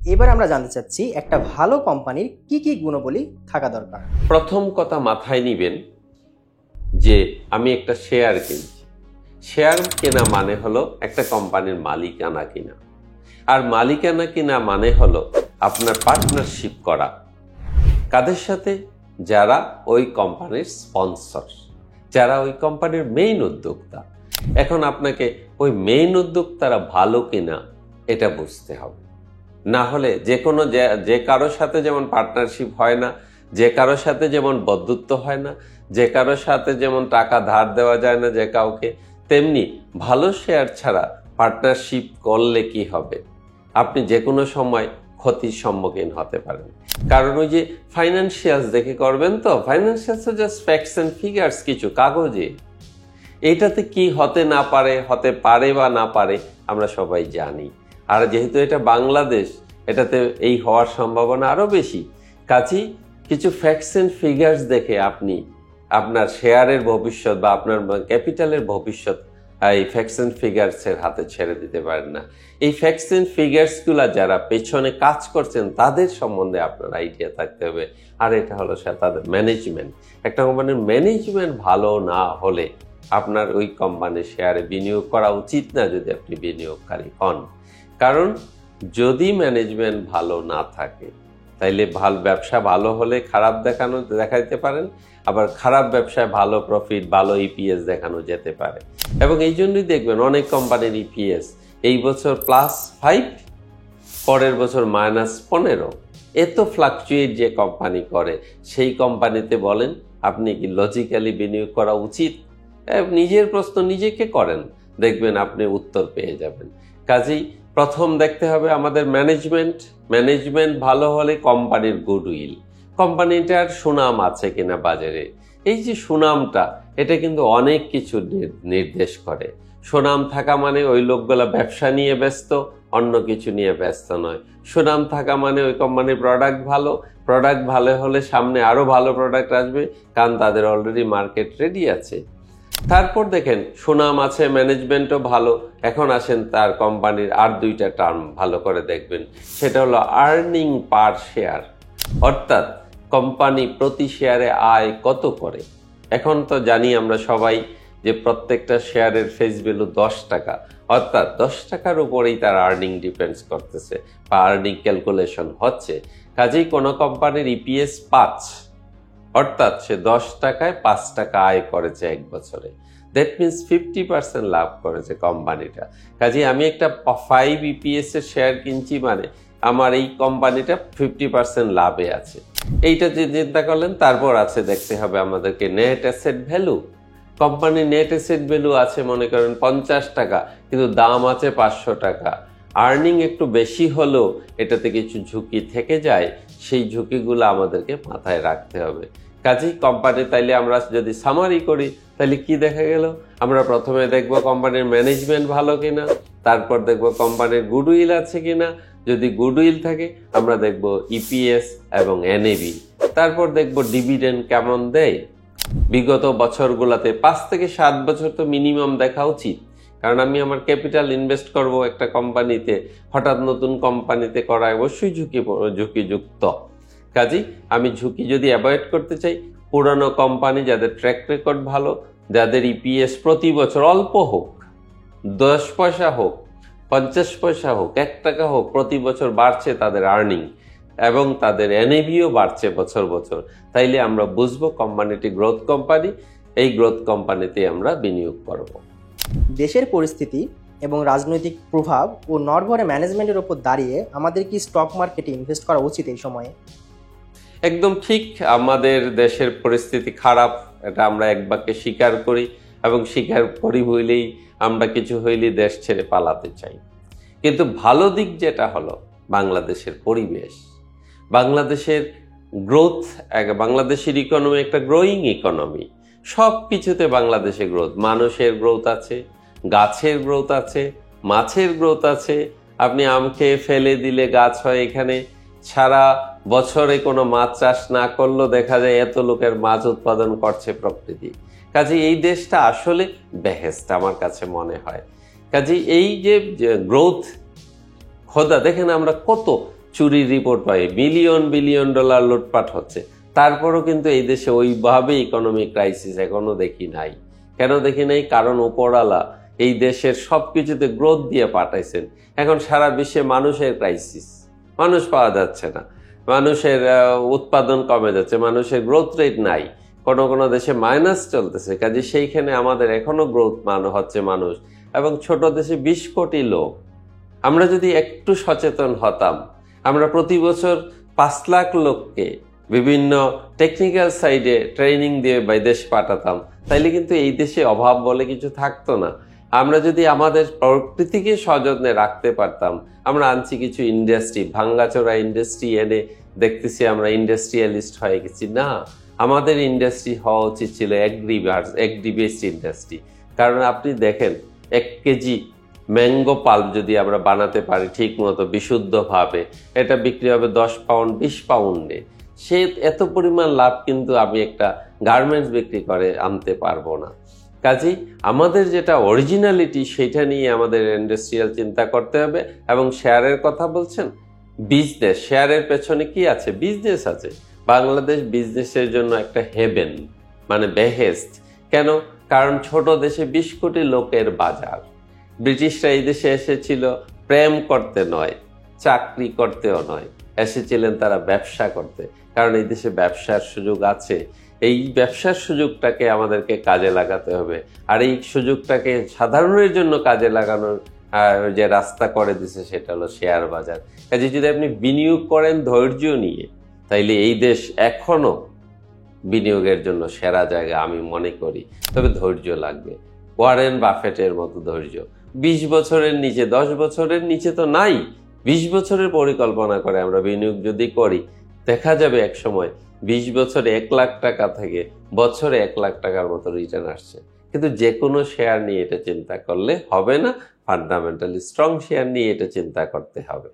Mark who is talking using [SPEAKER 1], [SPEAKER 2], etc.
[SPEAKER 1] এবার আমরা জানতে চাচ্ছি একটা ভালো কোম্পানির কি কি গুণাবলী থাকা দরকার।
[SPEAKER 2] প্রথম কথা মাথায় নিবেন যে আমি একটা শেয়ার কিনছি। শেয়ার কেনা মানে হলো একটা কোম্পানির মালিকানা কিনা, আর মালিকানা কিনা মানে হলো আপনার পার্টনারশিপ করা কাদের সাথে? যারা ওই কোম্পানির স্পন্সর, যারা ওই কোম্পানির মেইন উদ্যোক্তা। এখন আপনাকে ওই মেইন উদ্যোক্তারা ভালো কিনা এটা বুঝতে হবে, না হলে যে কারোর সাথে যেমন পার্টনারশিপ হয় না, যে কারোর সাথে যেমন বন্ধুত্ব হয় না, যে কারোর সাথে যেমন টাকা ধার দেওয়া যায় না যে কাউকে, তেমনি ভালো শেয়ার ছাড়া পার্টনারশিপ করলে কি হবে? আপনি যে কোনো সময় ক্ষতির সম্মুখীন হতে পারেন। কারণ ওই যে ফাইন্যান্সিয়ালস দেখে করবেন, তো financials just facts and figures, কিছু কাগজে। এইটাতে কি হতে পারে বা না পারে আমরা সবাই জানি। আর যেহেতু এটা বাংলাদেশ, এটাতে এই হওয়ার সম্ভাবনা আরো বেশি। কাজেই কিছু ফ্যাক্টস এন্ড ফিগার্স দেখে আপনি আপনার শেয়ারের ভবিষ্যৎ বা আপনার ক্যাপিটালের ভবিষ্যৎ এই ফ্যাক্টস এন্ড ফিগার্সের হাতে ছেড়ে দিতে পারেন না। এই ফ্যাক্টস এন্ড ফিগার্সগুলা যারা পেছনে কাজ করছেন তাদের সম্বন্ধে আপনার আইডিয়া থাকতে হবে। আর এটা হলো তাদের ম্যানেজমেন্ট। একটা কোম্পানির ম্যানেজমেন্ট ভালো না হলে আপনার ওই কোম্পানির শেয়ারে বিনিয়োগ করা উচিত না, যদি আপনি বিনিয়োগকারী হন। কারণ যদি ম্যানেজমেন্ট ভালো না থাকে তাইলে ব্যবসা ভালো হলে খারাপ দেখাইতে পারেন, আবার খারাপ ব্যবসায় ভালো প্রফিট, ভালো ইপিএস দেখানো যেতে পারে। এবং এই জন্যই দেখবেন অনেক কোম্পানির ইপিএস এই বছর +5, পরের বছর -15। এত ফ্লাকচুয়েট যে কোম্পানি করে, সেই কোম্পানিতে বলেন আপনি কি লজিক্যালি বিনিয়োগ করা উচিত? নিজের প্রশ্ন নিজেকে করেন, দেখবেন আপনি উত্তর পেয়ে যাবেন। কাজেই প্রথম দেখতে হবে আমাদের ম্যানেজমেন্ট ভালো হলে কোম্পানির গুডউইল, কোম্পানিটার সুনাম আছে কিনা বাজারে। এই যে সুনামটা, এটা কিন্তু অনেক কিছু নির্দেশ করে। সুনাম থাকা মানে ওই লোকগুলা ব্যবসা নিয়ে ব্যস্ত, অন্য কিছু নিয়ে ব্যস্ত নয়। সুনাম থাকা মানে ওই কোম্পানির প্রোডাক্ট ভালো হলে সামনে আরো ভালো প্রোডাক্ট আসবে, কারণ তাদের অলরেডি মার্কেট রেডি আছে। তারপর দেখেন সুনাম আছে, ম্যানেজমেন্টও ভালো। এখন আসেন তার কোম্পানির আর দুইটা টার্ম ভালো করে দেখবেন, সেটা হলো আর্নিং পার শেয়ার, অর্থাৎ কোম্পানি প্রতি শেয়ারে আয় কত করে। এখন তো জানি আমরা সবাই যে প্রত্যেকটা শেয়ারের ফেস ভ্যালু 10 টাকা, অর্থাৎ 10 টাকার উপরেই তার আর্নিং ডিপেন্ডস করতেছে বা আর্নিং ক্যালকুলেশন হচ্ছে। কাজেই কোনো কোম্পানির ইপিএস 5, অর্থাৎ সে 10 টাকায় 5 টাকা আয় করেছে এক বছরে। দ্যাট মিনস 50% লাভ করেছে কোম্পানিটা। কাজেই আমি একটা 5 ইপিএস এর শেয়ার কিনছি মানে আমার এই কোম্পানিটা 50% লাভে আছে। এইটা যে চিন্তা করলেন। তারপর আছে দেখতে হবে আমাদেরকে নেট অ্যাসেট ভ্যালু। কোম্পানির নেট অ্যাসেট ভ্যালু আছে মনে করেন 50 টাকা, কিন্তু দাম আছে 500 টাকা। আর্নিং একটু বেশি হলেও এটাতে কিছু ঝুঁকি থেকে যায়, সেই ঝুঁকিগুলো আমাদেরকে মাথায় রাখতে হবে। কাজেই কোম্পানি, তাইলে আমরা যদি সামারি করি তাহলে কি দেখা গেল? আমরা প্রথমে দেখব কোম্পানির ম্যানেজমেন্ট ভালো কিনা, তারপর দেখব কোম্পানির গুডউইল আছে কিনা। যদি গুডউইল থাকে আমরা দেখব ইপিএস এবং এনএভি, তারপর দেখব ডিভিডেন্ড কেমন দেয়। বিগত বছরগুলোতে 5 থেকে 7 বছর তো মিনিমাম দেখা উচিত, কারণ আমি আমার ক্যাপিটাল ইনভেস্ট করব একটা কোম্পানিতে, হঠাৎ নতুন কোম্পানিতে করা অবশ্যই ঝুঁকিযুক্ত। কাজেই আমি ঝুঁকি যদি অ্যাভয়েড করতে চাই, পুরানো কোম্পানি যাদের ট্র্যাক রেকর্ড ভালো, যাদের ইপিএস প্রতি বছর অল্প হোক, 10 পয়সা হোক, 50 পয়সা হোক, 1 টাকা হোক, প্রতি বছর বাড়ছে তাদের আর্নিং এবং তাদের এনএভিও বাড়ছে বছর বছর, তাইলে আমরা বুঝবো কোম্পানিটি গ্রোথ কোম্পানি। এই গ্রোথ কোম্পানিতে আমরা বিনিয়োগ করব।
[SPEAKER 1] দেশের পরিস্থিতি এবং রাজনৈতিক প্রভাব ও নড়বড়ে ম্যানেজমেন্টের উপর দাঁড়িয়ে আমাদের কি স্টক মার্কেটে ইনভেস্ট করা উচিত এই সময়ে?
[SPEAKER 2] একদম ঠিক। আমাদের দেশের পরিস্থিতি খারাপ, এটা আমরা এক বাক্যে স্বীকার করি, এবং স্বীকার করি হইলেই আমরা কিছু হইলেই দেশ ছেড়ে পালাতে চাই। কিন্তু ভালো দিক যেটা হলো বাংলাদেশের পরিবেশ, বাংলাদেশের গ্রোথ, বাংলাদেশের ইকোনমি একটা গ্রোয়িং ইকোনমি। সব কিছুতে বাংলাদেশে গ্রোথ, মানুষের গ্রোথ আছে, গাছের গ্রোথ আছে, মাছের গ্রোথ আছে। আপনি আম খেয়ে ফেলে দিলে গাছ হয় এখানে। সারা বছরে কোনো মাছ চাষ না করলেও দেখা যায় এত লোকের মাছ উৎপাদন করছে প্রকৃতি। কাজে এই দেশটা আসলে বেহেস্ট আমার কাছে মনে হয়। কাজে এই যে গ্রোথ খোদা, দেখেন আমরা কত চুরির রিপোর্ট পাই, বিলিয়ন বিলিয়ন ডলার লুটপাট হচ্ছে, তারপরও কিন্তু এই দেশে ওইভাবে ইকোনমিক ক্রাইসিস এখনো দেখি নাই। কেন দেখি নাই? কারণ উপরওয়ালা এই দেশের সবকিছুতে গ্রোথ দিয়ে পাঠাইছেন। এখন সারা বিশ্বে মানুষের ক্রাইসিস, মানুষ পাওয়া যাচ্ছে না, মানুষের উৎপাদন কমে যাচ্ছে, মানুষের গ্রোথ রেট নাই, কোনো কোনো দেশে মাইনাস চলতেছে। কাজে সেইখানে আমাদের এখনো গ্রোথ হচ্ছে মানুষ, এবং ছোট দেশে 20 কোটি লোক। আমরা যদি একটু সচেতন হতাম, আমরা প্রতি বছর 5 লাখ লোককে বিভিন্ন টেকনিক্যাল সাইডে ট্রেনিং দিয়ে দেশ পাঠাতাম, তাইলে কিন্তু এই দেশে অভাব বলে কিছু থাকতো না। আমরা যদি আমাদের প্রকৃতিকে সযত্নে রাখতে পারতাম, আমরা আনছি কিছু ইন্ডাস্ট্রি, ভাঙ্গাচোরা ইন্ডাস্ট্রি এনে দেখতেছি আমরা ইন্ডাস্ট্রিয়ালিস্ট হয়ে গেছি। না, আমাদের ইন্ডাস্ট্রি হওয়া উচিত ছিল এগ্রি বেসড ইন্ডাস্ট্রি। কারণ আপনি দেখেন, 1 কেজি ম্যাঙ্গো পাল্প যদি আমরা বানাতে পারি ঠিক মতো বিশুদ্ধভাবে, এটা বিক্রি হবে 10 পাউন্ড 20 পাউন্ডে। সে এত পরিমাণ লাভ কিন্তু আমি একটা গার্মেন্টস বিক্রি করে আনতে পারবো না। কাজেই আমাদের যেটা অরিজিনালিটি, সেটা নিয়ে আমাদের ইন্ডাস্ট্রিয়াল চিন্তা করতে হবে। এবং শেয়ারের কথা বলছেন, বিজনেস, শেয়ারের পেছনে কি আছে? বিজনেস আছে। বাংলাদেশ বিজনেসের জন্য একটা হেভেন, মানে বেহেস্ত। কেন? কারণ ছোট দেশে 20 কোটি লোকের বাজার। ব্রিটিশরা এই দেশে এসেছিল প্রেম করতে নয়, চাকরি করতেও নয়, এসেছিলেন তারা ব্যবসা করতে। কারণ এই দেশে ব্যবসার সুযোগ আছে। এই ব্যবসার সুযোগটাকে আমাদেরকে কাজে লাগাতে হবে। আর এই সুযোগটাকে সাধারণের জন্য কাজে লাগানোর যে রাস্তা করে দিছে, সেটা হলো শেয়ার বাজার। কাজে যদি আপনি বিনিয়োগ করেন ধৈর্য নিয়ে, তাইলে এই দেশ এখনো বিনিয়োগের জন্য সেরা জায়গা আমি মনে করি। তবে ধৈর্য লাগবে, ওয়ারেন বাফেটের মতো ধৈর্য। 20 বছরের নিচে, 10 বছরের নিচে তো নাই। 20 বছরের পরিকল্পনা করে আমরা বিনিয়োগ যদি করি, দেখা যাবে এক সময় 20 বছরে 1 লাখ টাকা থেকে বছরে 1 লাখ টাকার মতো রিটার্ন আসছে। কিন্তু যে কোনো শেয়ার নিয়ে এটা চিন্তা করলে হবে না, ফান্ডামেন্টালি স্ট্রং শেয়ার নিয়ে এটা চিন্তা করতে হবে।